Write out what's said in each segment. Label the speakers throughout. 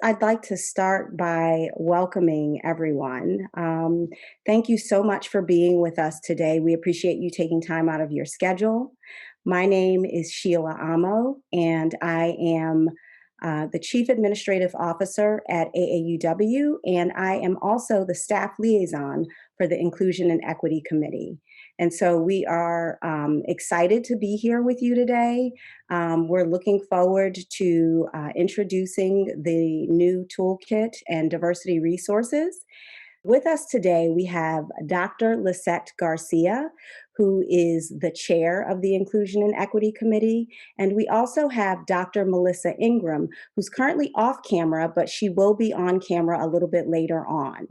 Speaker 1: I'd like to start by welcoming everyone. Thank you so much for being with us today. We appreciate you taking time out of your schedule. My name is Sheila Amo, and I am the Chief Administrative Officer at AAUW, and I am also the staff liaison for the Inclusion and Equity Committee. And so we are excited to be here with you today. We're looking forward to introducing the new toolkit and diversity resources. With us today, we have Dr. Lisette Garcia, who is the chair of the Inclusion and Equity Committee. And we also have Dr. Melissa Ingram, who's currently off camera, but she will be on camera a little bit later on.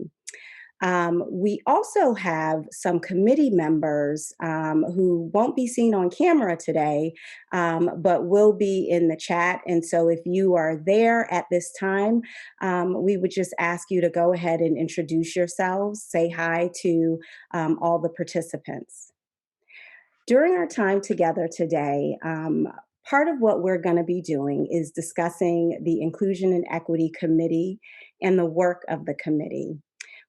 Speaker 1: We also have some committee members who won't be seen on camera today, but will be in the chat. And so if you are there at this time, we would just ask you to go ahead and introduce yourselves, say hi to all the participants. During our time together today, part of what we're going to be doing is discussing the Inclusion and Equity Committee and the work of the committee.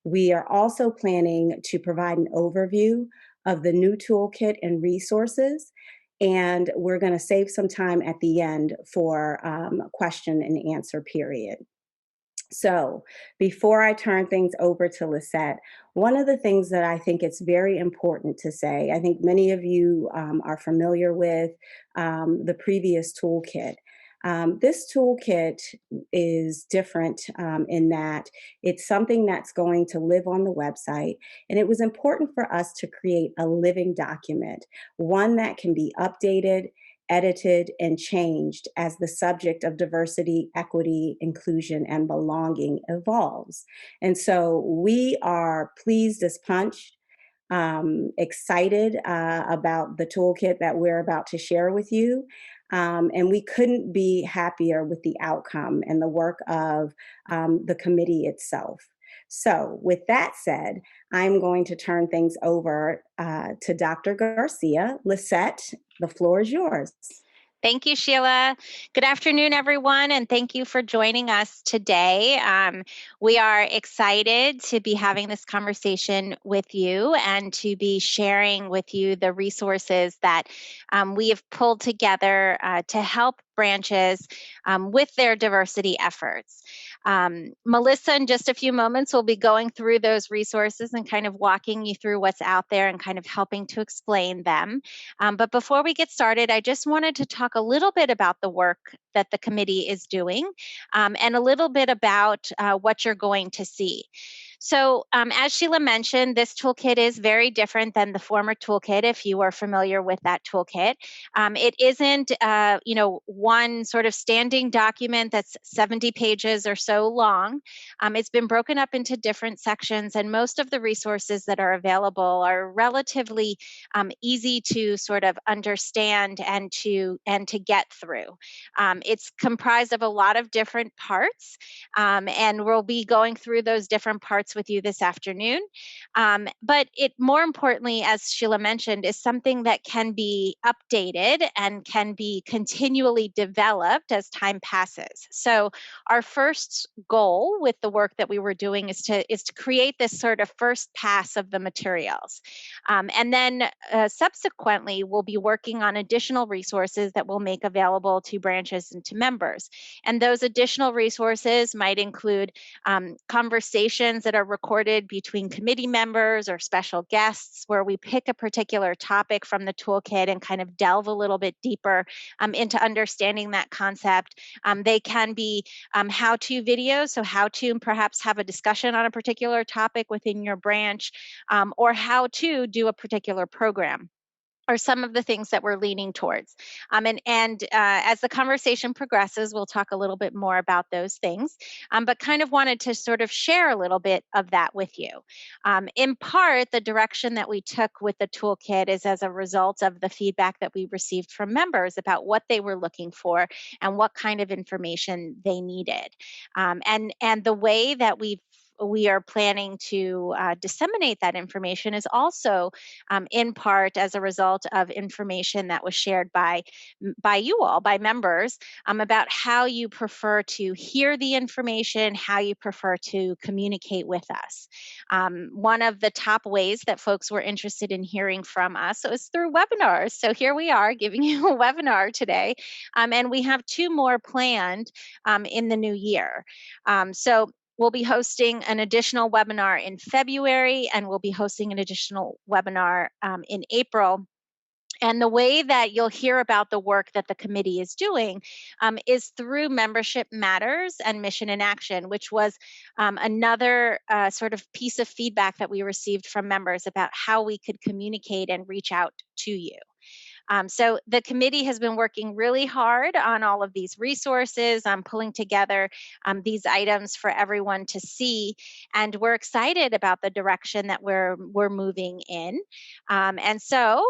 Speaker 1: We are also planning to provide an overview of the new toolkit and resources, and we're going to save some time at the end for a question and answer period. So, before I turn things over to Lisette, one of the things that I think it's very important to say, I think many of you are familiar with the previous toolkit. This toolkit is different in that it's something that's going to live on the website. And it was important for us to create a living document, one that can be updated, edited, and changed as the subject of diversity, equity, inclusion, and belonging evolves. And so we are pleased as punch, excited about the toolkit that we're about to share with you. And we couldn't be happier with the outcome and the work of the committee itself. So, with that said, I'm going to turn things over to Dr. Garcia. Lisette, the floor is yours.
Speaker 2: Thank you, Sheila. Good afternoon, everyone, and thank you for joining us today. We are excited to be having this conversation with you and to be sharing with you the resources that we have pulled together to help branches with their diversity efforts. Melissa, in just a few moments, will be going through those resources and kind of walking you through what's out there and kind of helping to explain them. But before we get started, I just wanted to talk a little bit about the work that the committee is doing and a little bit about what you're going to see. So as Sheila mentioned, this toolkit is very different than the former toolkit, if you are familiar with that toolkit. It isn't, one sort of standing document that's 70 pages or so long. It's been broken up into different sections, and most of the resources that are available are relatively easy to sort of understand and to get through. It's comprised of a lot of different parts, and we'll be going through those different parts with you this afternoon. But it, more importantly, as Sheila mentioned, is something that can be updated and can be continually developed as time passes. So our first goal with the work that we were doing is to create this sort of first pass of the materials. And then subsequently, we'll be working on additional resources that we'll make available to branches and to members. And those additional resources might include conversations that are recorded between committee members or special guests, where we pick a particular topic from the toolkit and kind of delve a little bit deeper into understanding that concept. They can be how-to videos, so how to perhaps have a discussion on a particular topic within your branch, or how to do a particular program, are some of the things that we're leaning towards. And as the conversation progresses, we'll talk a little bit more about those things, but kind of wanted to sort of share a little bit of that with you. In part, the direction that we took with the toolkit is as a result of the feedback that we received from members about what they were looking for and what kind of information they needed. And the way that we've we are planning to disseminate that information is also in part as a result of information that was shared by you all, by members, about how you prefer to hear the information, how you prefer to communicate with us. One of the top ways that folks were interested in hearing from us was through webinars. So here we are giving you a webinar today, and we have two more planned in the new year. So we'll be hosting an additional webinar in February, and we'll be hosting an additional webinar in April. And the way that you'll hear about the work that the committee is doing is through Membership Matters and Mission in Action, which was another sort of piece of feedback that we received from members about how we could communicate and reach out to you. So the committee has been working really hard on all of these resources, pulling together these items for everyone to see, and we're excited about the direction that we're moving in. And so,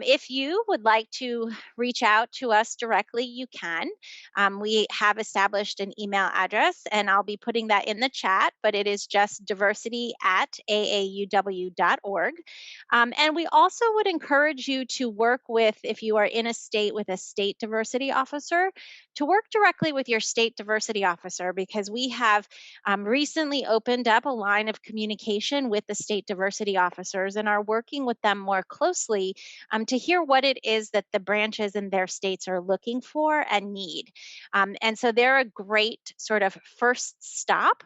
Speaker 2: if you would like to reach out to us directly, you can. We have established an email address, and I'll be putting that in the chat, but it is just diversity@aauw.org. And we also would encourage you to work with, if you are in a state with a state diversity officer, to work directly with your state diversity officer, because we have recently opened up a line of communication with the state diversity officers and are working with them more closely to hear what it is that the branches in their states are looking for and need. And so they're a great sort of first stop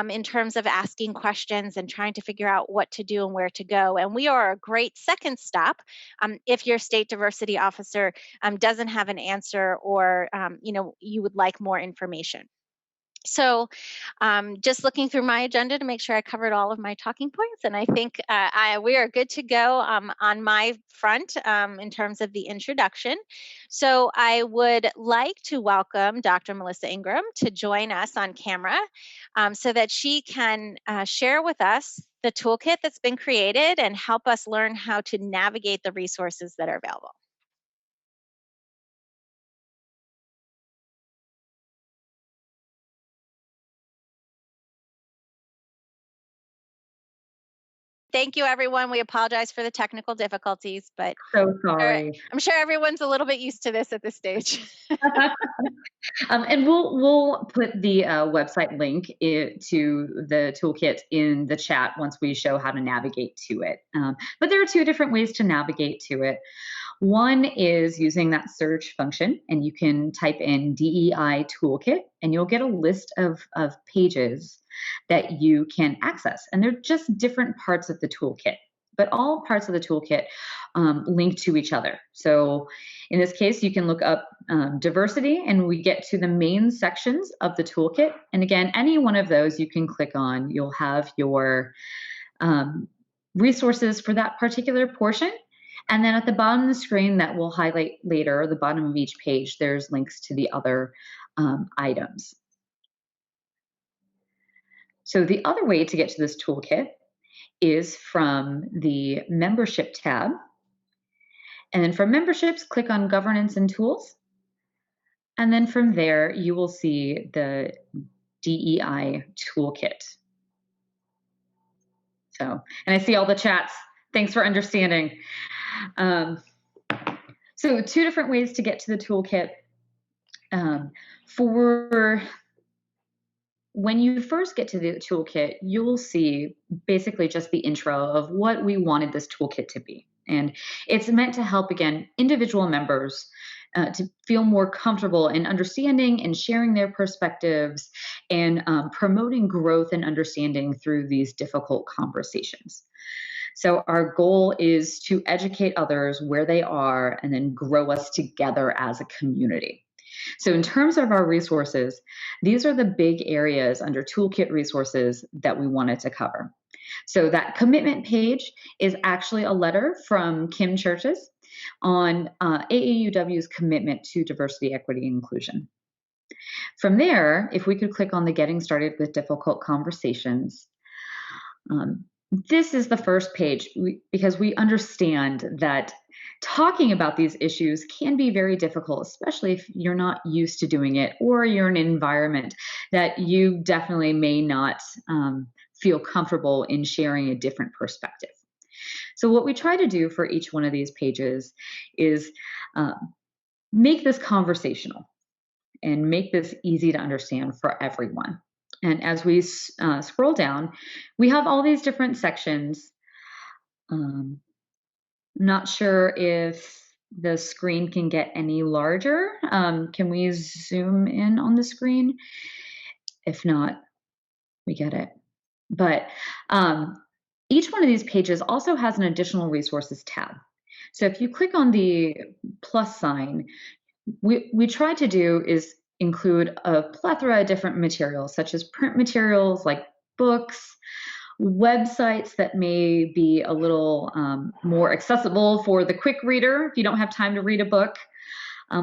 Speaker 2: in terms of asking questions and trying to figure out what to do and where to go. And we are a great second stop if your state diversity officer doesn't have an answer, or you would like more information. So just looking through my agenda to make sure I covered all of my talking points, and I think we are good to go on my front in terms of the introduction. So I would like to welcome Dr. Melissa Ingram to join us on camera so that she can share with us the toolkit that's been created and help us learn how to navigate the resources that are available. Thank you, everyone. We apologize for the technical difficulties, but
Speaker 3: So sorry.
Speaker 2: I'm sure everyone's a little bit used to this at this stage.
Speaker 3: And we'll put the website link to the toolkit in the chat once we show how to navigate to it. But there are two different ways to navigate to it. One is using that search function, and you can type in DEI Toolkit, and you'll get a list of pages that you can access. And they're just different parts of the toolkit, but all parts of the toolkit link to each other. So in this case, you can look up diversity, and we get to the main sections of the toolkit. And again, any one of those you can click on. You'll have your resources for that particular portion. And then at the bottom of the screen that we'll highlight later, the bottom of each page, there's links to the other items. So the other way to get to this toolkit is from the membership tab. And then from memberships, click on governance and tools. And then from there, you will see the DEI toolkit. So, and I see all the chats. Thanks for understanding. So two different ways to get to the toolkit. For when you first get to the toolkit, you'll see basically just the intro of what we wanted this toolkit to be. And it's meant to help, again, individual members to feel more comfortable in understanding and sharing their perspectives and promoting growth and understanding through these difficult conversations. So our goal is to educate others where they are and then grow us together as a community. So in terms of our resources, these are the big areas under toolkit resources that we wanted to cover. So that commitment page is actually a letter from Kim Churches on AAUW's commitment to diversity, equity, and inclusion. From there, if we could click on the Getting Started with Difficult Conversations, this is the first page because we understand that talking about these issues can be very difficult, especially if you're not used to doing it or you're in an environment that you definitely may not feel comfortable in sharing a different perspective. So, what we try to do for each one of these pages is uh, make this conversational and make this easy to understand for everyone. And as we scroll down, we have all these different sections. Um, Not sure if the screen can get any larger. Can we zoom in on the screen? If not, we get it. But each one of these pages also has an additional resources tab. So if you click on the plus sign, we try to do is include a plethora of different materials, such as print materials like books, websites that may be a little more accessible for the quick reader if you don't have time to read a book.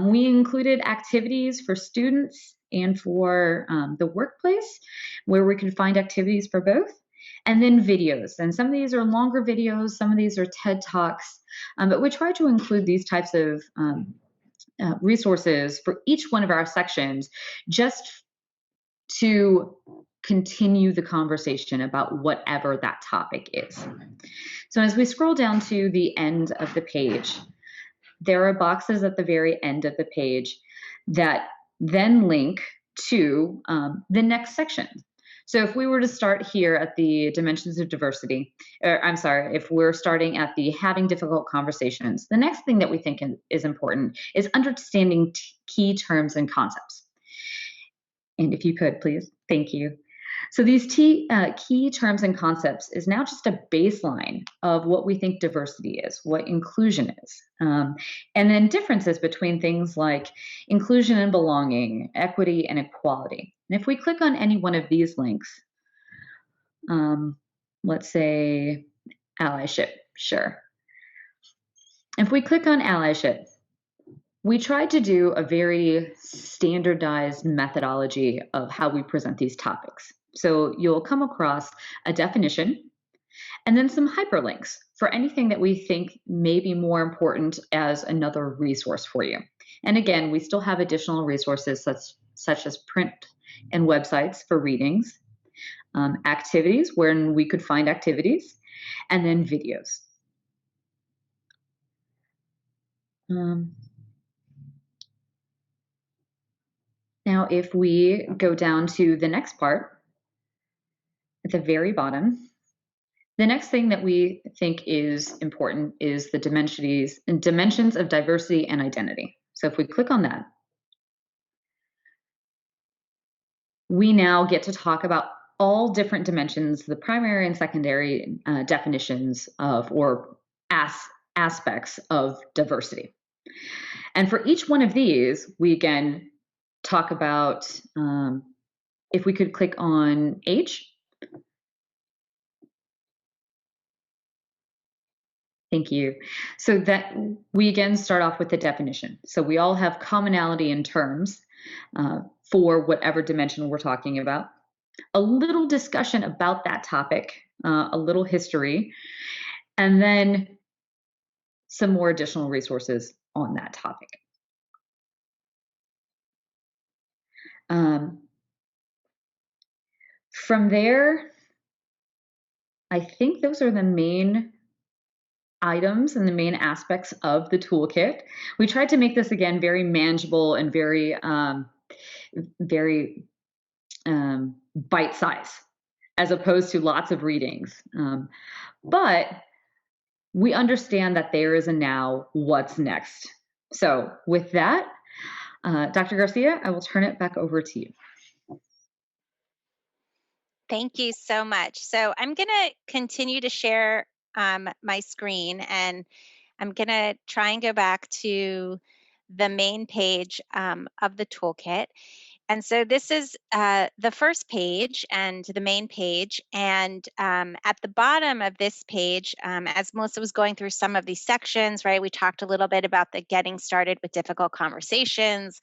Speaker 3: We included activities for students and for the workplace where we can find activities for both. And then videos. And some of these are longer videos, some of these are TED Talks, but we try to include these types of resources for each one of our sections just to continue the conversation about whatever that topic is. So as we scroll down to the end of the page, there are boxes at the very end of the page that then link to the next section. So if we were to start here at the dimensions of diversity, or I'm sorry, if we're starting at the having difficult conversations, the next thing that we think is important is understanding key terms and concepts. And if you could, please, thank you. So these key terms and concepts is now just a baseline of what we think diversity is, what inclusion is, and then differences between things like inclusion and belonging, equity and equality. And if we click on any one of these links, let's say allyship, sure. If we click on allyship, we tried to do a very standardized methodology of how we present these topics. So you'll come across a definition and then some hyperlinks for anything that we think may be more important as another resource for you. And again, we still have additional resources such as print and websites for readings, activities where we could find activities, and then videos. Now, if we go down to the next part, at the very bottom, the next thing that we think is important is the dimensions of diversity and identity. So if we click on that, we now get to talk about all different dimensions, the primary and secondary definitions of or aspects of diversity. And for each one of these, we again talk about, if we could click on H. Thank you. So that we again start off with the definition. So we all have commonality in terms for whatever dimension we're talking about. A little discussion about that topic, a little history, and then some more additional resources on that topic. From there, I think those are the main items and the main aspects of the toolkit. We tried to make this again very manageable and very bite size, as opposed to lots of readings. But we understand that there is a now, what's next. So with that, Dr. Garcia, I will turn it back over to you.
Speaker 2: Thank you so much. So I'm going to continue to share my screen, and I'm going to try and go back to the main page of the toolkit. And so this is the first page and the main page. And at the bottom of this page, as Melissa was going through some of these sections, right, we talked a little bit about the getting started with difficult conversations.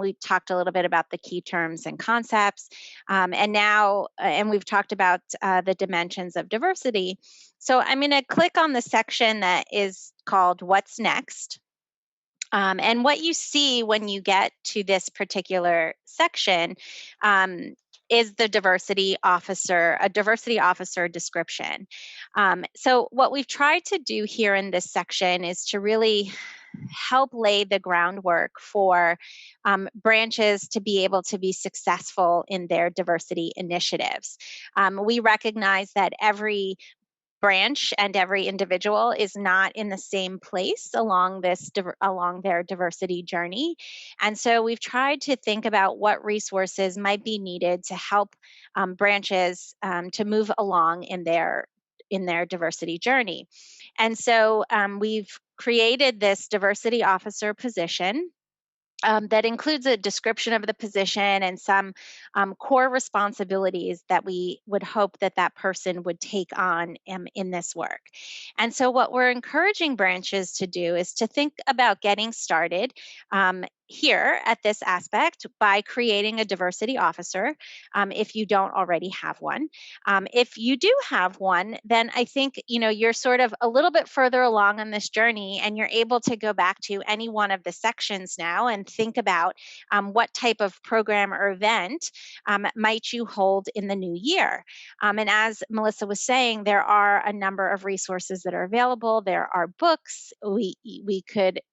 Speaker 2: We talked a little bit about the key terms and concepts. And we've talked about the dimensions of diversity. So I'm going to click on the section that is called What's Next. And what you see when you get to this particular section is a diversity officer description. So what we've tried to do here in this section is to really help lay the groundwork for branches to be able to be successful in their diversity initiatives. We recognize that every branch and every individual is not in the same place along their diversity journey, and so we've tried to think about what resources might be needed to help branches to move along in their diversity journey. And so we've created this diversity officer position that includes a description of the position and some core responsibilities that we would hope that that person would take on in this work. And so what we're encouraging branches to do is to think about getting started here at this aspect by creating a diversity officer if you don't already have one. If you do have one, then I think you're sort of a little bit further along on this journey, and you're able to go back to any one of the sections now and think about what type of program or event might you hold in the new year. And as Melissa was saying, there are a number of resources that are available. There are books. We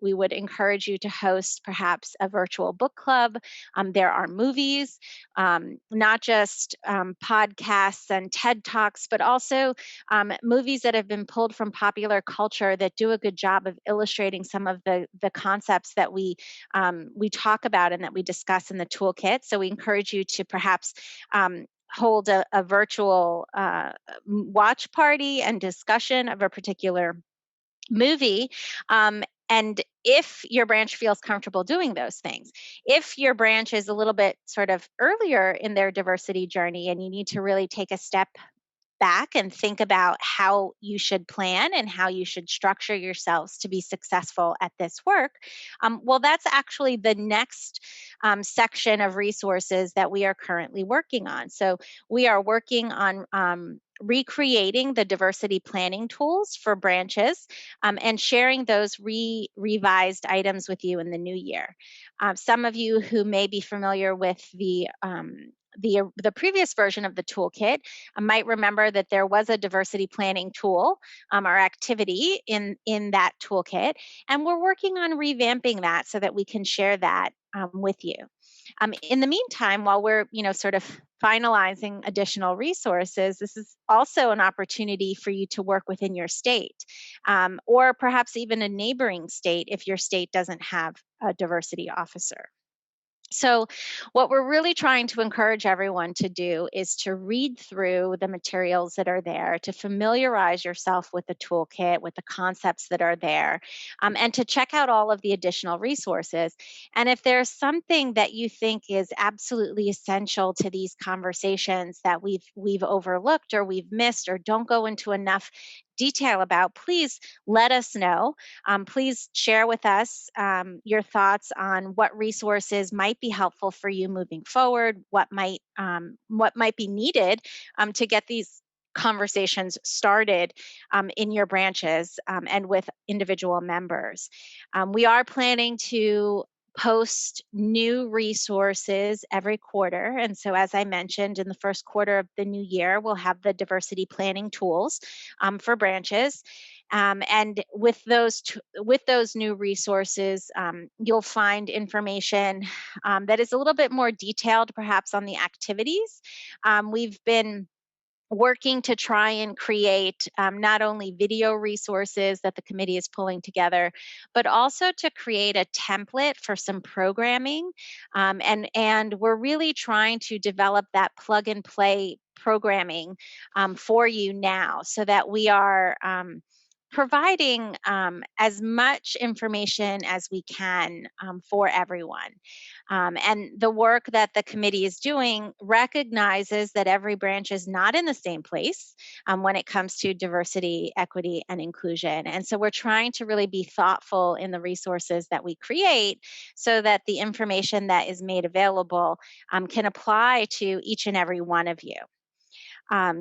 Speaker 2: would encourage you to host perhaps a virtual book club. There are movies, not just podcasts and TED Talks, but also movies that have been pulled from popular culture that do a good job of illustrating some of the concepts that we talk about and that we discuss in the toolkit. So we encourage you to perhaps hold a virtual watch party and discussion of a particular movie. And if your branch feels comfortable doing those things, if your branch is a little bit sort of earlier in their diversity journey and you need to really take a step back and think about how you should plan and how you should structure yourselves to be successful at this work, well, that's actually the next section of resources that we are currently working on. So we are working on recreating the diversity planning tools for branches and sharing those revised items with you in the new year. Some of you who may be familiar with the previous version of the toolkit might remember that there was a diversity planning tool or activity in that toolkit, and we're working on revamping that so that we can share that with you. In the meantime, while we're sort of finalizing additional resources, this is also an opportunity for you to work within your state, or perhaps even a neighboring state if your state doesn't have a diversity officer. So what we're really trying to encourage everyone to do is to read through the materials that are there, to familiarize yourself with the toolkit, with the concepts that are there, and to check out all of the additional resources. And if there's something that you think is absolutely essential to these conversations that we've overlooked or we've missed or don't go into enough detail about, please let us know. Please share with us your thoughts on what resources might be helpful for you moving forward, what might be needed to get these conversations started in your branches and with individual members. We are planning to post new resources every quarter. And so, as I mentioned, in the first quarter of the new year, we'll have the diversity planning tools for branches. And with those new resources, you'll find information that is a little bit more detailed, perhaps on the activities. We've been working to try and create not only video resources that the committee is pulling together, but also to create a template for some programming. And we're really trying to develop that plug and play programming for you now so that we are providing as much information as we can for everyone. And the work that the committee is doing recognizes that every branch is not in the same place when it comes to diversity, equity, and inclusion. And so we're trying to really be thoughtful in the resources that we create so that the information that is made available can apply to each and every one of you.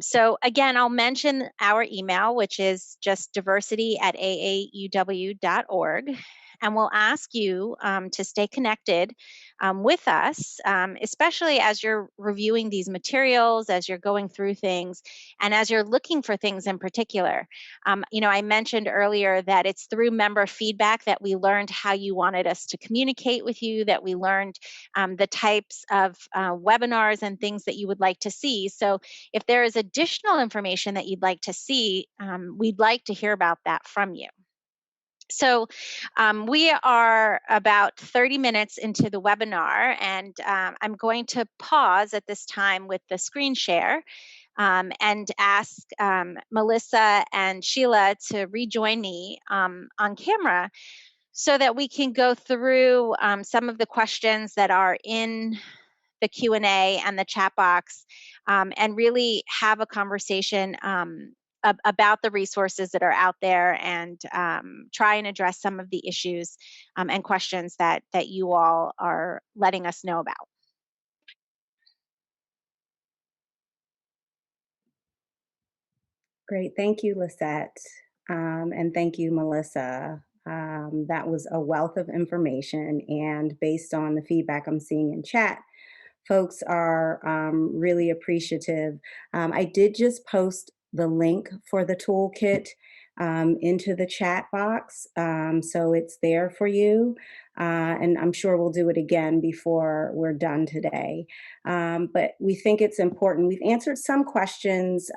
Speaker 2: So again, I'll mention our email, which is just diversity@aauw.org. And we'll ask you to stay connected with us, especially as you're reviewing these materials, as you're going through things, and as you're looking for things in particular. I mentioned earlier that it's through member feedback that we learned how you wanted us to communicate with you, that we learned the types of webinars and things that you would like to see. So if there is additional information that you'd like to see, we'd like to hear about that from you. So we are about 30 minutes into the webinar, and I'm going to pause at this time with the screen share and ask Melissa and Sheila to rejoin me on camera so that we can go through some of the questions that are in the Q&A and the chat box, and really have a conversation about the resources that are out there, and try and address some of the issues and questions that you all are letting us know about.
Speaker 1: Great. Thank you, Lisette. And thank you, Melissa. That was a wealth of information. And based on the feedback I'm seeing in chat, folks are really appreciative. I did just post the link for the toolkit into the chat box, so it's there for you. And I'm sure we'll do it again before we're done today. But we think it's important. We've answered some questions,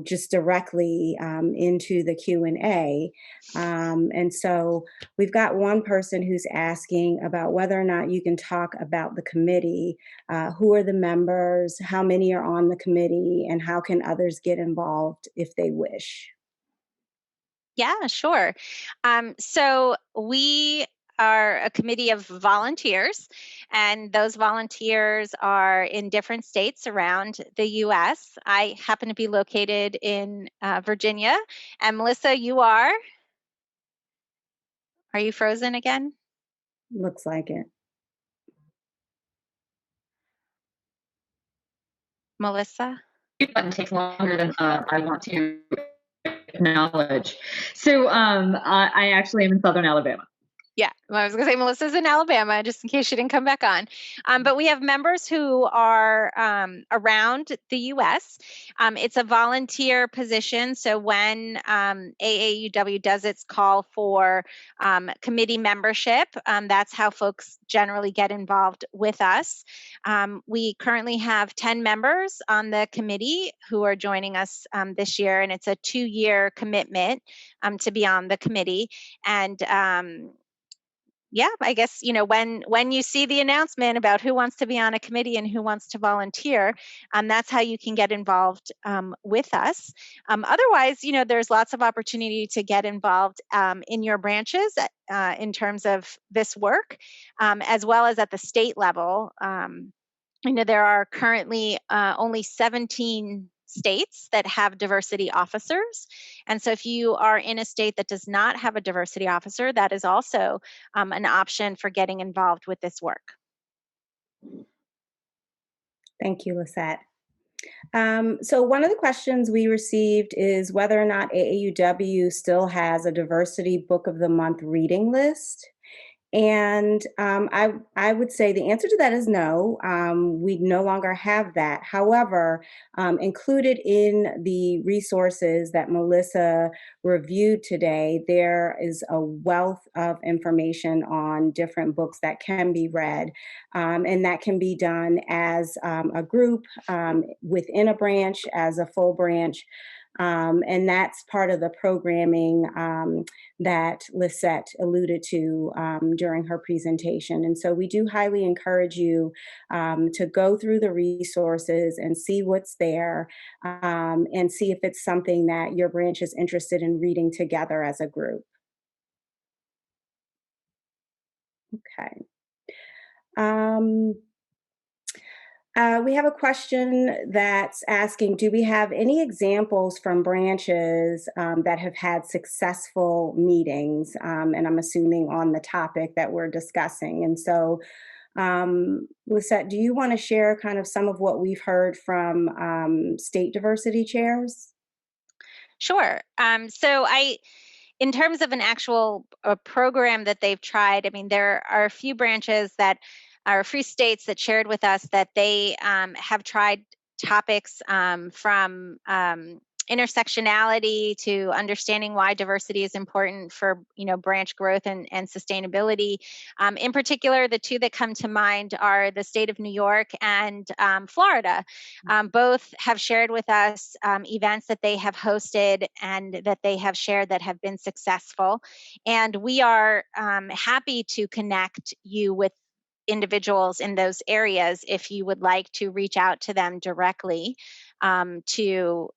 Speaker 1: just directly into the Q&A. And so we've got one person who's asking about whether or not you can talk about the committee. Who are the members? How many are on the committee? And how can others get involved if they wish?
Speaker 2: Yeah, sure. So we are a committee of volunteers, and those volunteers are in different states around the US. I happen to be located in Virginia. And Melissa, you are? Are you frozen again?
Speaker 1: Looks like it.
Speaker 2: Melissa?
Speaker 3: Button takes longer than I want to acknowledge. So I actually am in Southern Alabama.
Speaker 2: Yeah, well, I was going to say Melissa's in Alabama, just in case she didn't come back on. But we have members who are around the U.S. It's a volunteer position. So when AAUW does its call for committee membership, that's how folks generally get involved with us. We currently have 10 members on the committee who are joining us this year, and it's a 2-year commitment to be on the committee. And yeah, I guess, when you see the announcement about who wants to be on a committee and who wants to volunteer, that's how you can get involved with us. Otherwise, there's lots of opportunity to get involved in your branches in terms of this work, as well as at the state level. There are currently only 17 states that have diversity officers. And so if you are in a state that does not have a diversity officer, that is also an option for getting involved with this work.
Speaker 1: Thank you, Lisette. So one of the questions we received is whether or not AAUW still has a diversity book of the month reading list. And I would say the answer to that is no. We no longer have that. However, included in the resources that Melissa reviewed today, there is a wealth of information on different books that can be read. And that can be done as a group, within a branch, as a full branch. And that's part of the programming that Lisette alluded to during her presentation. And so we do highly encourage you to go through the resources and see what's there, and see if it's something that your branch is interested in reading together as a group. Okay. Um, we have a question that's asking, do we have any examples from branches that have had successful meetings? And I'm assuming on the topic that we're discussing. And so, Lisette, do you want to share kind of some of what we've heard from state diversity chairs?
Speaker 2: Sure. In terms of an actual program that they've tried, I mean, there are a few branches that are a few states that shared with us that they have tried topics from intersectionality to understanding why diversity is important for branch growth and sustainability. In particular, the two that come to mind are the state of New York and Florida. Both have shared with us events that they have hosted and that they have shared that have been successful. And we are happy to connect you with individuals in those areas if you would like to reach out to them directly to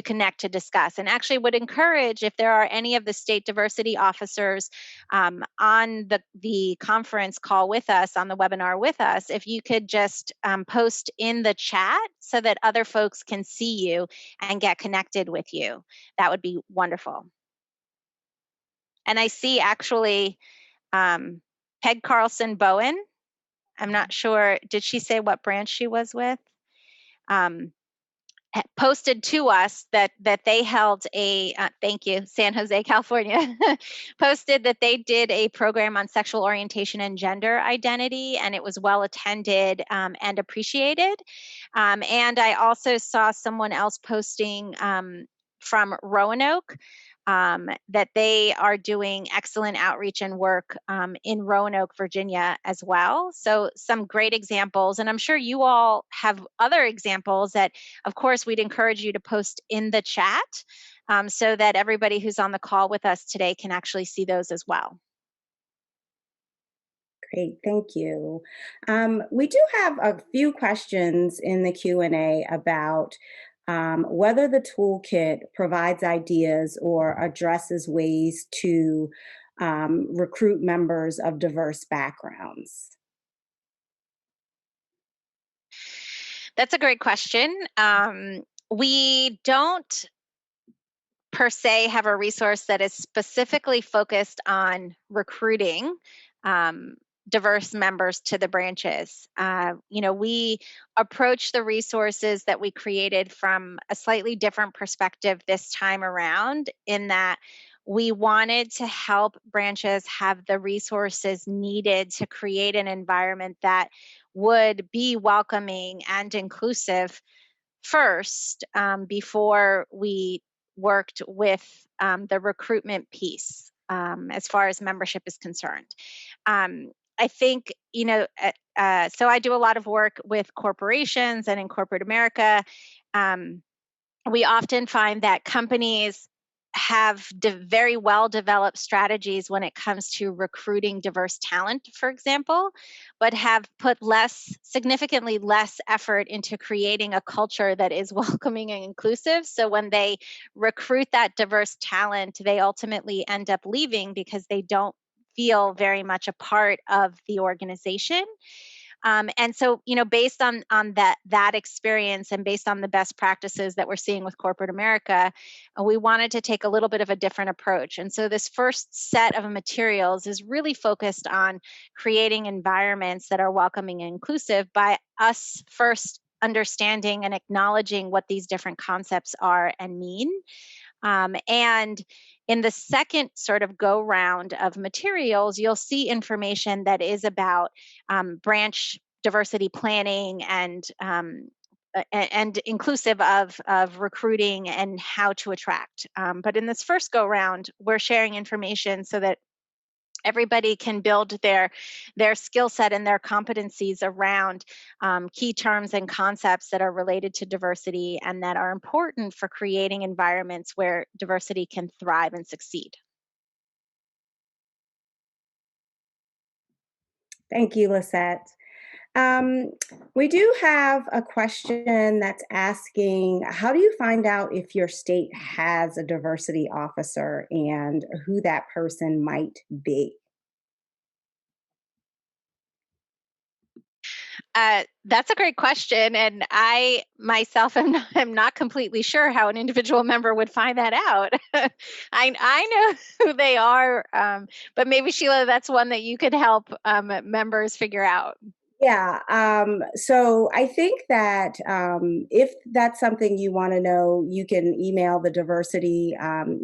Speaker 2: connect to discuss. And actually would encourage, if there are any of the state diversity officers on the conference call with us, on the webinar with us, if you could just post in the chat so that other folks can see you and get connected with you. That would be wonderful. And I see actually Peg Carlson Bowen. I'm not sure, did she say what branch she was with? Posted to us that they held a thank you, San Jose, California, posted that they did a program on sexual orientation and gender identity, and it was well attended and appreciated. And I also saw someone else posting from Roanoke that they are doing excellent outreach and work in Roanoke, Virginia as well. So some great examples. And I'm sure you all have other examples that, of course, we'd encourage you to post in the chat so that everybody who's on the call with us today can actually see those as well.
Speaker 1: Great, thank you. We do have a few questions in the Q&A about whether the toolkit provides ideas or addresses ways to recruit members of diverse backgrounds.
Speaker 2: That's a great question. We don't per se have a resource that is specifically focused on recruiting diverse members to the branches. We approach the resources that we created from a slightly different perspective this time around, in that we wanted to help branches have the resources needed to create an environment that would be welcoming and inclusive first, before we worked with the recruitment piece as far as membership is concerned. I think, so I do a lot of work with corporations and in corporate America. We often find that companies have very well developed strategies when it comes to recruiting diverse talent, for example, but have put significantly less effort into creating a culture that is welcoming and inclusive. So when they recruit that diverse talent, they ultimately end up leaving because they don't feel very much a part of the organization. And so, based on that experience and based on the best practices that we're seeing with corporate America, we wanted to take a little bit of a different approach. And so this first set of materials is really focused on creating environments that are welcoming and inclusive by us first understanding and acknowledging what these different concepts are and mean. And in the second sort of go round of materials, you'll see information that is about branch diversity planning and inclusive of recruiting and how to attract. But in this first go round, we're sharing information so that everybody can build their skill set and their competencies around key terms and concepts that are related to diversity and that are important for creating environments where diversity can thrive and succeed.
Speaker 1: Thank you, Lisette. Um, we do have a question that's asking, how do you find out if your state has a diversity officer and who that person might be?
Speaker 2: That's a great question, and I myself am not completely sure how an individual member would find that out. I know who they are, but maybe Sheila, that's one that you could help members figure out.
Speaker 1: Yeah, so I think that if that's something you want to know, you can email the diversity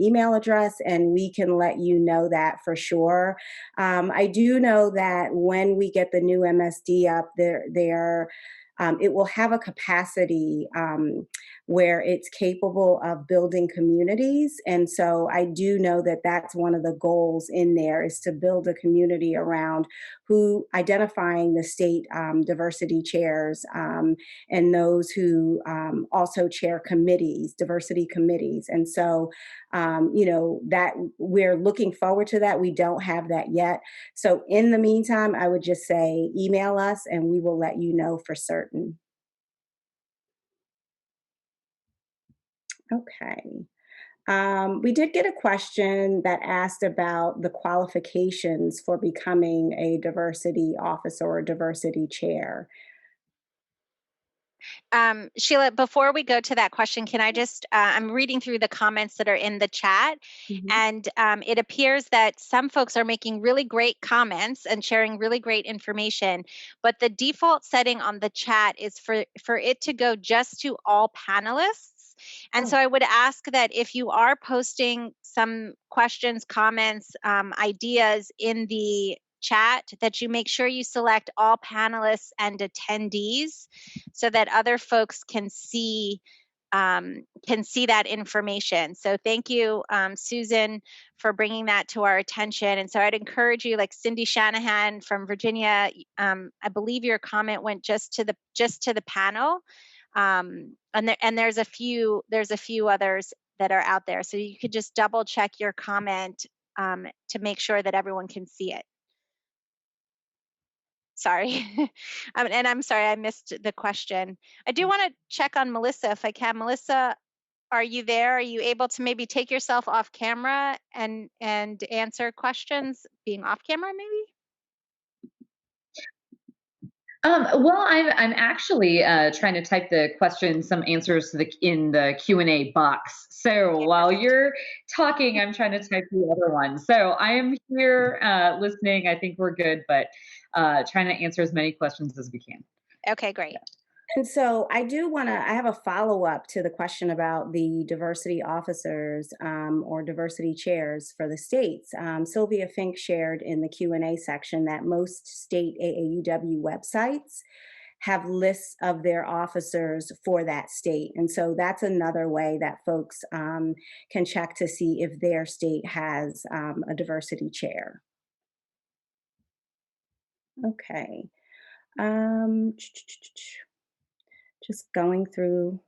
Speaker 1: email address and we can let you know that for sure. I do know that when we get the new MSD up, it will have a capacity where it's capable of building communities. And so I do know that that's one of the goals in there is to build a community around who identifying the state diversity chairs and those who also chair committees, diversity committees. And so, that we're looking forward to that. We don't have that yet. So in the meantime, I would just say email us and we will let you know for certain. Okay. We did get a question that asked about the qualifications for becoming a diversity officer or diversity chair.
Speaker 2: Sheila, before we go to that question, can I just, I'm reading through the comments that are in the chat,
Speaker 1: Mhm.
Speaker 2: and it appears that some folks are making really great comments and sharing really great information, but the default setting on the chat is for it to go just to all panelists. And so
Speaker 1: Oh,
Speaker 2: I would ask that if you are posting some questions, comments, ideas in the chat, that you make sure you select all panelists and attendees so that other folks can see that information. So thank you, Susan, for bringing that to our attention. And so I'd encourage you, like Cindy Shanahan from Virginia, I believe your comment went just to the panel, and there's a few others that are out there. So you could just double check your comment to make sure that everyone can see it. Sorry. And I'm sorry I missed the question. I do want to check on Melissa if I can. Melissa, are you there? Are you able to maybe take yourself off camera and answer questions being off camera maybe?
Speaker 3: Well, I'm actually trying to type the question, some answers to in the Q&A box. So
Speaker 2: Okay,
Speaker 3: while
Speaker 2: perfect.
Speaker 3: you're talking, I'm trying to type the other one. So I am here listening. I think we're good, but trying to answer as many questions as we can.
Speaker 2: Okay, great.
Speaker 1: and so I have a follow up to the question about the diversity officers or diversity chairs for the states. Sylvia Fink shared in the Q&A section that most state AAUW websites have lists of their officers for that state. And so that's another way that folks can check to see if their state has a diversity chair. Okay. Um, just going through.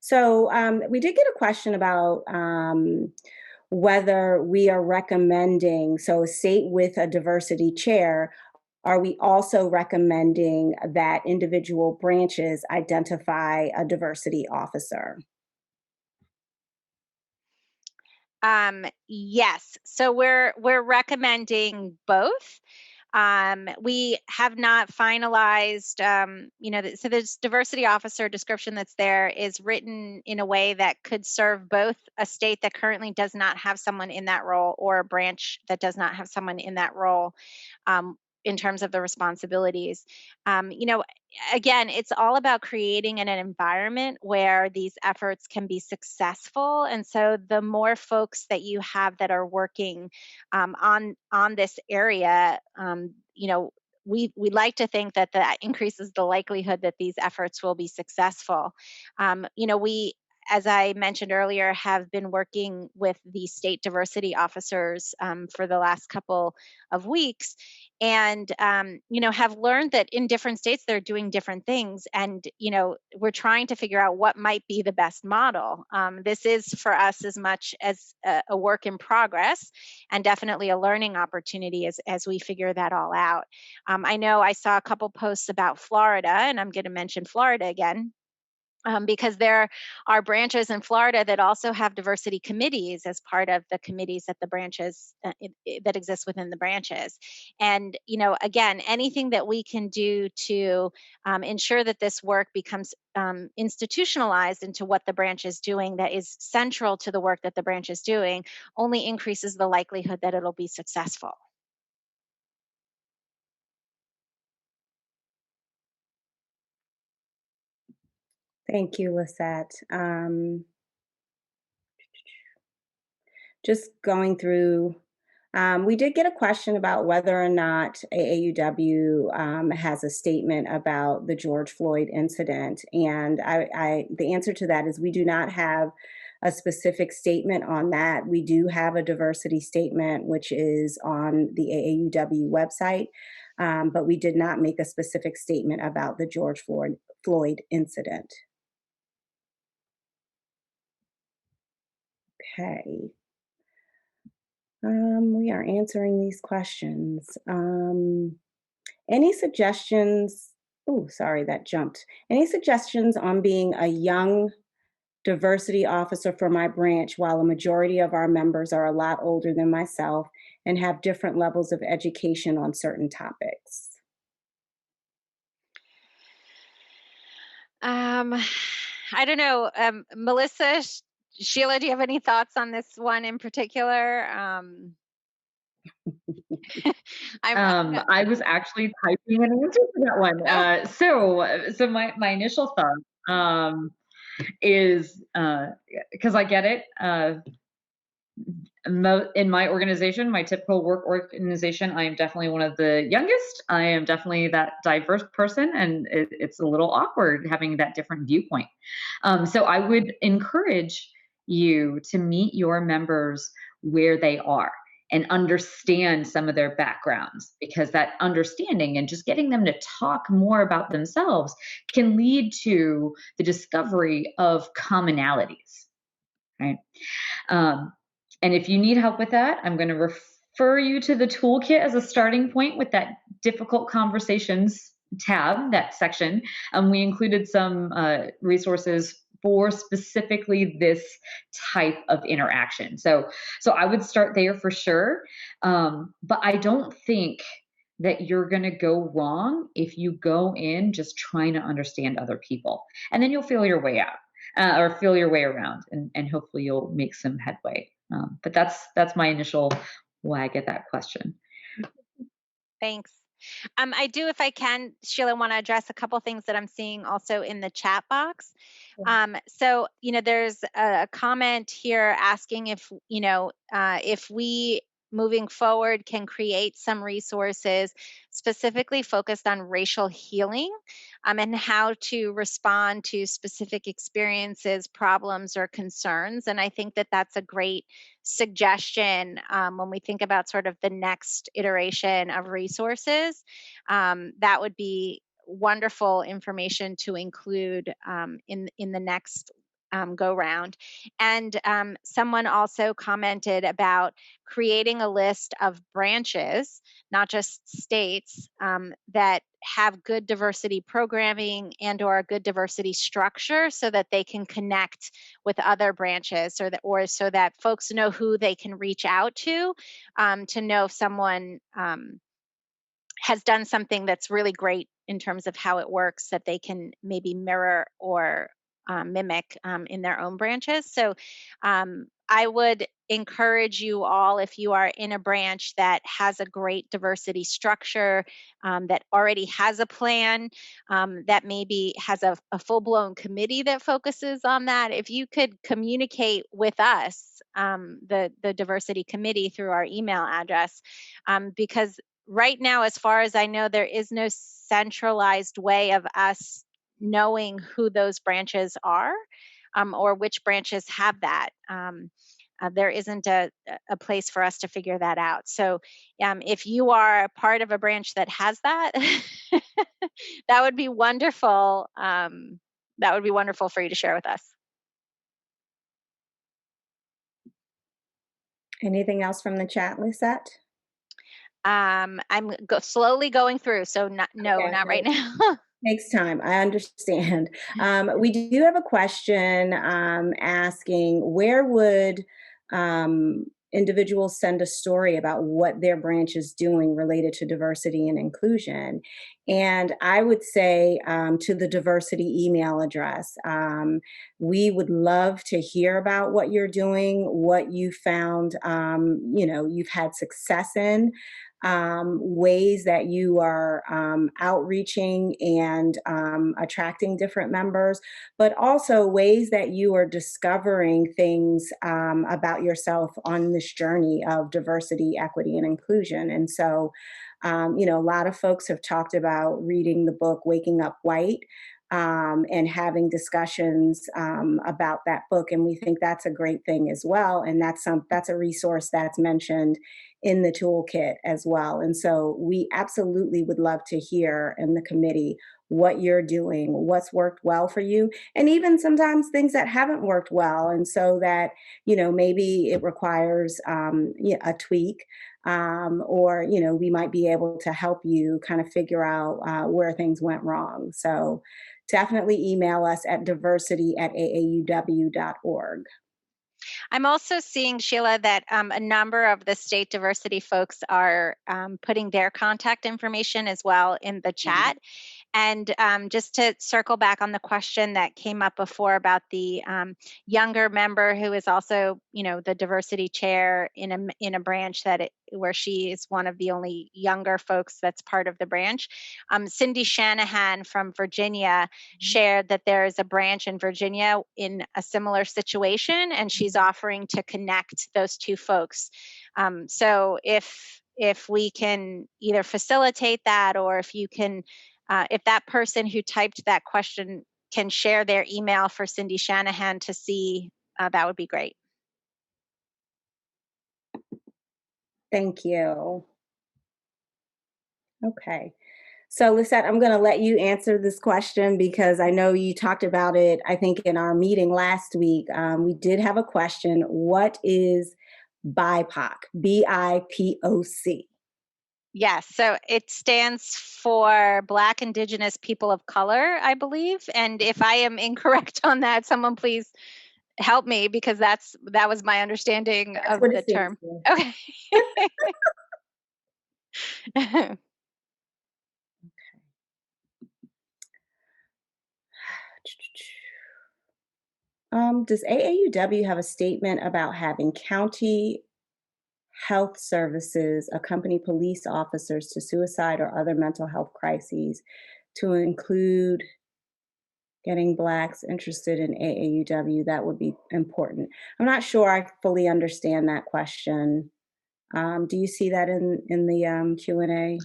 Speaker 1: So we did get a question about whether we are recommending, so a state with a diversity chair, are we also recommending that individual branches identify a diversity officer?
Speaker 2: Yes. So we're recommending both. We have not finalized, so this diversity officer description that's there is written in a way that could serve both a state that currently does not have someone in that role or a branch that does not have someone in that role. In terms of the responsibilities, you know, again, it's all about creating an environment where these efforts can be successful. And so, the more folks that you have that are working on this area, we like to think that that increases the likelihood that these efforts will be successful. We as I mentioned earlier, have been working with the state diversity officers for the last couple of weeks, and have learned that in different states they're doing different things, and we're trying to figure out what might be the best model. This is for us as much as a work in progress, and definitely a learning opportunity as we figure that all out. I know I saw a couple posts about Florida, and I'm going to mention Florida again, because there are branches in Florida that also have diversity committees as part of the committees at the branches that exist within the branches. And again, anything that we can do to ensure that this work becomes institutionalized into what the branch is doing, that is central to the work that the branch is doing, only increases the likelihood that it'll be successful.
Speaker 1: Thank you, Lisette. Just going through, we did get a question about whether or not AAUW has a statement about the George Floyd incident, and the answer to that is we do not have a specific statement on that. We do have a diversity statement, which is on the AAUW website, but we did not make a specific statement about the George Floyd incident. Okay. We are answering these questions. Any suggestions? Oh, sorry, that jumped. Any suggestions on being a young diversity officer for my branch while a majority of our members are a lot older than myself and have different levels of education on certain topics?
Speaker 2: Um, I don't know. Melissa, Sheila, do you have any thoughts on this one in particular? I'm
Speaker 3: I was actually typing an answer to that one.
Speaker 2: oh,
Speaker 3: So my initial thought is because I get it. In my organization, my typical work organization, I am definitely one of the youngest. I am definitely that diverse person, and it's a little awkward having that different viewpoint. So I would encourage you to meet your members where they are and understand some of their backgrounds, because that understanding and just getting them to talk more about themselves can lead to the discovery of commonalities, right? Um, and if you need help with that, I'm going to refer you to the toolkit as a starting point with that difficult conversations tab, that section. We included some resources for specifically this type of interaction. So I would start there for sure. But I don't think that you're going to go wrong if you go in just trying to understand other people, and then you'll feel your way out. Or feel your way around, and hopefully you'll make some headway. But that's my initial wag at that question.
Speaker 2: thanks. I do, if I can, Sheila, want to address a couple things that I'm seeing also in the chat box. So, there's a comment here asking if we moving forward can create some resources specifically focused on racial healing, and how to respond to specific experiences, problems, or concerns. And I think that that's a great suggestion when we think about sort of the next iteration of resources. That would be wonderful information to include in the next go round. And someone also commented about creating a list of branches, not just states, that have good diversity programming and/or a good diversity structure, so that they can connect with other branches, or so that folks know who they can reach out to know if someone has done something that's really great in terms of how it works, that they can maybe mirror or mimic in their own branches. So I would encourage you all, if you are in a branch that has a great diversity structure, that already has a plan, that maybe has a full-blown committee that focuses on that, if you could communicate with us, the diversity committee, through our email address, because right now, as far as I know, there is no centralized way of us knowing who those branches are. or which branches have that. There isn't a place for us to figure that out. So if you are a part of a branch that has that, that would be wonderful. That would be wonderful for you to share with us.
Speaker 1: Anything else from the chat, Lisette?
Speaker 2: I'm slowly going through, so no,
Speaker 1: Okay,
Speaker 2: not right
Speaker 1: great.
Speaker 2: now.
Speaker 1: Takes time. I understand. We do have a question asking where would individuals send a story about what their branch is doing related to diversity and inclusion? And I would say to the diversity email address. We would love to hear about what you're doing, what you found, you've had success in, ways that you are outreaching and attracting different members, but also ways that you are discovering things about yourself on this journey of diversity, equity, and inclusion. And so, a lot of folks have talked about reading the book Waking Up White. And having discussions about that book, and we think that's a great thing as well. And that's a resource that's mentioned in the toolkit as well. And so we absolutely would love to hear in the committee what you're doing, what's worked well for you, and even sometimes things that haven't worked well. And so that, maybe it requires a tweak. Or, we might be able to help you kind of figure out where things went wrong. So definitely email us at diversity@aauw.org.
Speaker 2: I'm also seeing, Sheila, that a number of the state diversity folks are putting their contact information as well in the chat. And just to circle back on the question that came up before about the younger member who is also, the diversity chair in a branch where she is one of the only younger folks that's part of the branch. Cindy Shanahan from Virginia shared that there is a branch in Virginia in a similar situation, and she's offering to connect those two folks. So if we can either facilitate that, or if you can. If that person who typed that question can share their email for Cindy Shanahan to see, that would be great.
Speaker 1: Thank you. Okay. So, Lisette, I'm going to let you answer this question because I know you talked about it, I think, in our meeting last week. We did have a question. What is BIPOC? BIPOC.
Speaker 2: Yes, so it stands for Black, Indigenous, People of Color, I believe. And if I am incorrect on that, someone please help me, because that was my understanding
Speaker 1: That's
Speaker 2: of
Speaker 1: what
Speaker 2: the
Speaker 1: it stands
Speaker 2: term.
Speaker 1: for.
Speaker 2: Okay.
Speaker 1: Does AAUW have a statement about having county health services accompany police officers to suicide or other mental health crises to include getting Blacks interested in AAUW? That would be important. I'm not sure I fully understand that question. Do you see that in the Q&A?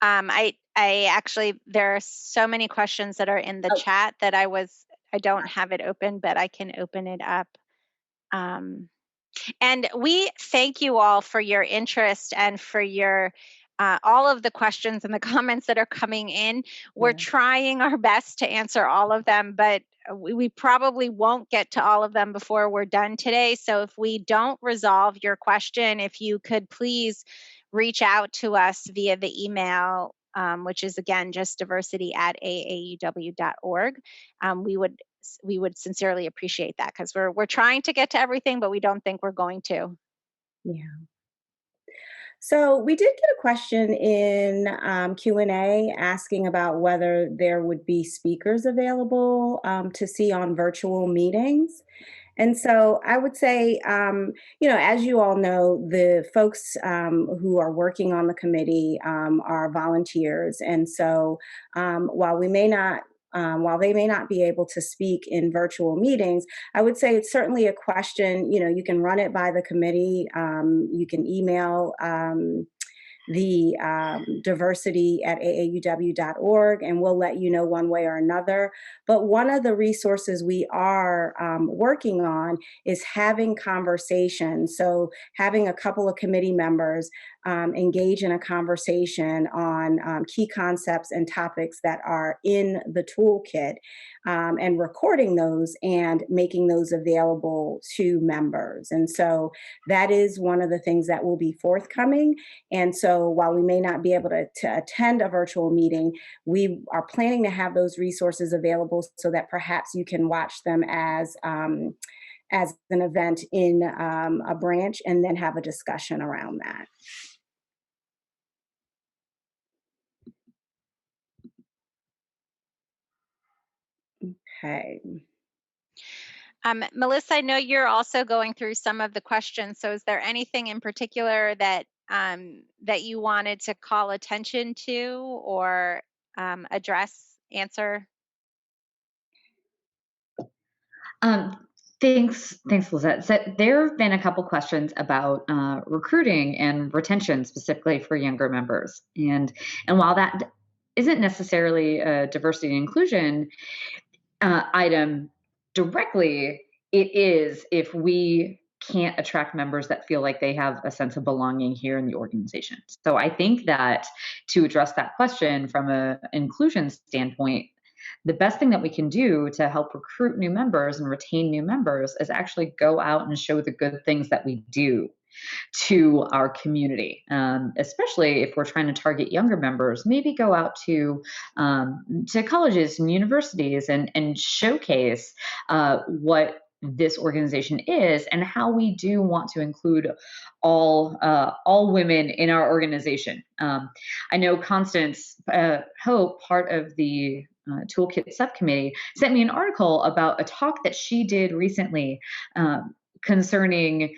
Speaker 2: I actually, there are so many questions that are in the
Speaker 1: Oh,
Speaker 2: chat that I don't have it open, but I can open it up. And we thank you all for your interest and for your all of the questions and the comments that are coming in. We're
Speaker 1: yeah.
Speaker 2: trying our best to answer all of them, but we probably won't get to all of them before we're done today. So if we don't resolve your question, if you could please reach out to us via the email, which is again just diversity@aauw.org. We would sincerely appreciate that, because we're trying to get to everything, but we don't think we're going to.
Speaker 1: Yeah. So we did get a question in Q&A asking about whether there would be speakers available to see on virtual meetings. And so I would say, as you all know, the folks who are working on the committee are volunteers. And so while they may not be able to speak in virtual meetings, I would say it's certainly a question, you can run it by the committee. You can email the diversity at aauw.org, and we'll let you know one way or another. But one of the resources we are working on is having conversations. So having a couple of committee members engage in a conversation on key concepts and topics that are in the toolkit, and recording those and making those available to members. And so that is one of the things that will be forthcoming. And so while we may not be able to attend a virtual meeting, we are planning to have those resources available so that perhaps you can watch them as an event in a branch and then have a discussion around that. Okay.
Speaker 2: Melissa, I know you're also going through some of the questions. So is there anything in particular that that you wanted to call attention to or answer?
Speaker 3: Thanks, Lizette. So there have been a couple questions about recruiting and retention, specifically for younger members. And while that isn't necessarily a diversity and inclusion item directly, it is if we can't attract members that feel like they have a sense of belonging here in the organization. So I think that to address that question from an inclusion standpoint, the best thing that we can do to help recruit new members and retain new members is actually go out and show the good things that we do to our community, especially if we're trying to target younger members. Maybe go out to colleges and universities and showcase what this organization is and how we do want to include all women in our organization. I know Constance Hope, part of the Toolkit subcommittee, sent me an article about a talk that she did recently concerning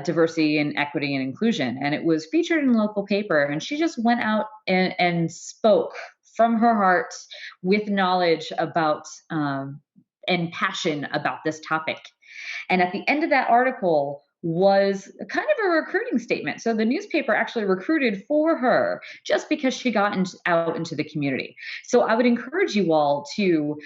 Speaker 3: diversity and equity and inclusion. And it was featured in a local paper. And she just went out and spoke from her heart with knowledge about and passion about this topic. And at the end of that article was kind of a recruiting statement. So the newspaper actually recruited for her just because she got out into the community. So I would encourage you all to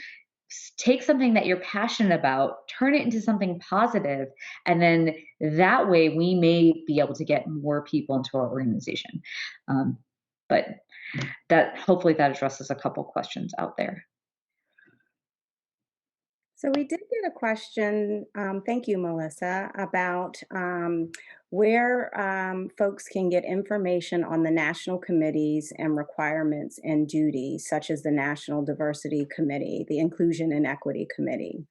Speaker 3: take something that you're passionate about, turn it into something positive, and then that way we may be able to get more people into our organization. But that hopefully that addresses a couple questions out there.
Speaker 1: So we did get a question, thank you, Melissa, about where folks can get information on the national committees and requirements and duties, such as the National Diversity Committee, the Inclusion and Equity Committee.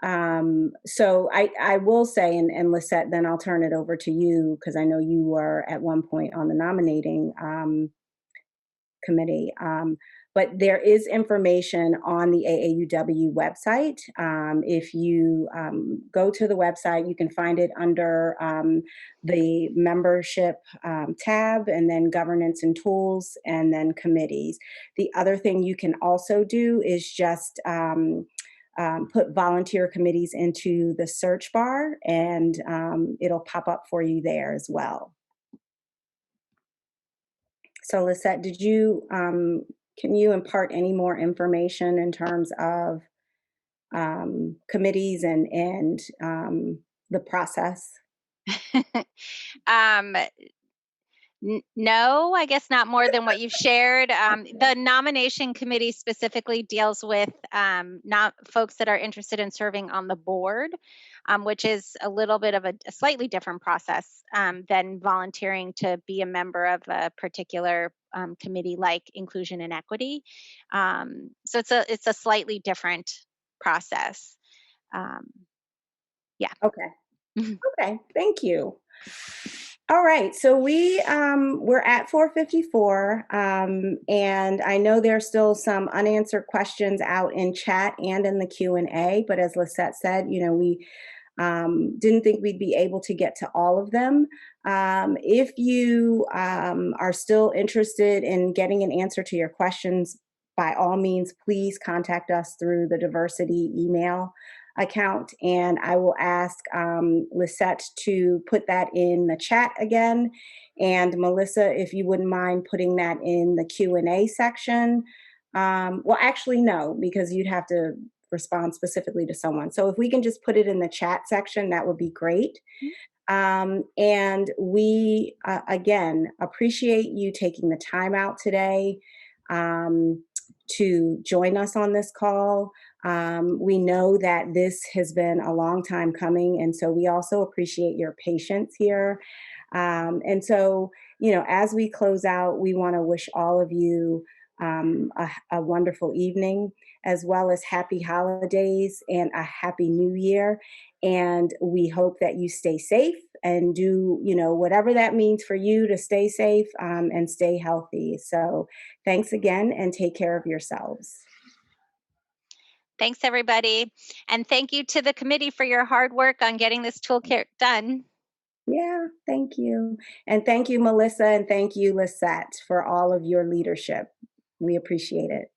Speaker 1: So I will say, and Lisette, then I'll turn it over to you, because I know you were at one point on the nominating committee. But there is information on the AAUW website. If you go to the website, you can find it under the membership tab, and then governance and tools, and then committees. The other thing you can also do is just put volunteer committees into the search bar, and it'll pop up for you there as well. So Lisette, did you can you impart any more information in terms of committees and the process?
Speaker 2: No, I guess not more than what you've shared. The nomination committee specifically deals with not folks that are interested in serving on the board, which is a little bit of a slightly different process than volunteering to be a member of a particular committee like inclusion and equity. So it's a slightly different process. Yeah.
Speaker 1: Okay. Okay. Thank you. All right, so we're at 4:54, and I know there's still some unanswered questions out in chat and in the Q&A, but as Lisette said, you know, we didn't think we'd be able to get to all of them. If you are still interested in getting an answer to your questions, by all means, please contact us through the diversity email. account. And I will ask Lisette to put that in the chat again. And Melissa, if you wouldn't mind putting that in the Q&A section. Well, actually, no, because you'd have to respond specifically to someone. So if we can just put it in the chat section, that would be great. And we, again, appreciate you taking the time out today to join us on this call. We know that this has been a long time coming, and so we also appreciate your patience here. And so, as we close out, we want to wish all of you a wonderful evening, as well as happy holidays and a happy new year. And we hope that you stay safe and do, whatever that means for you to stay safe and stay healthy. So thanks again and take care of yourselves.
Speaker 2: Thanks, everybody. And thank you to the committee for your hard work on getting this toolkit done.
Speaker 1: Yeah, thank you. And thank you, Melissa, and thank you, Lisette, for all of your leadership. We appreciate it.